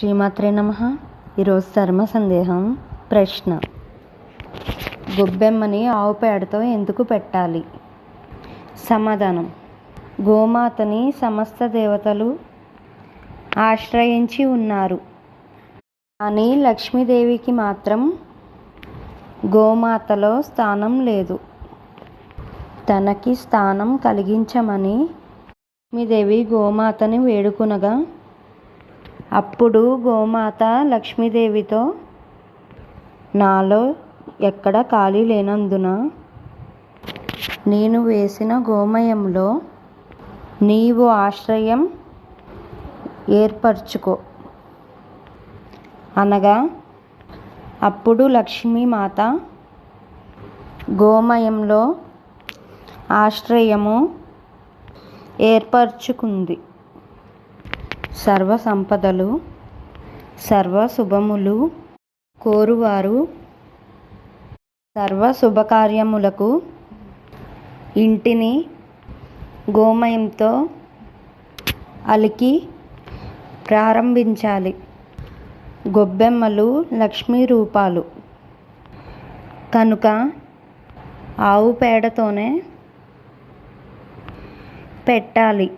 శ్రీమాత్రే నమః. ఈరోజు ధర్మ సందేహం. ప్రశ్న: గొబ్బెమ్మని ఆవు పేడతో ఎందుకు పెట్టాలి? సమాధానం: గోమాతని సమస్త దేవతలు ఆశ్రయించి ఉన్నారు, కానీ లక్ష్మీదేవికి మాత్రం గోమాతలో స్థానం లేదు. తనకి స్థానం కలిగించమని లక్ష్మీదేవి గోమాతని వేడుకునగా, అప్పుడు గోమాత లక్ష్మీదేవితో, నాలో ఎక్కడ ఖాళీ లేనందున నేను వేసిన గోమయంలో నీవు ఆశ్రయం ఏర్పరచుకో అనగా, అప్పుడు లక్ష్మీమాత గోమయంలో ఆశ్రయము ఏర్పరచుకుంది. సర్వ సంపదలు, సర్వ శుభములు కోరువారు సర్వ శుభకార్యములకు ఇంటిని గోమయంతో అలికి ప్రారంభించాలి. గొబ్బెమ్మలు లక్ష్మీ రూపాలు కనుక ఆవు పేడతోనే పెట్టాలి.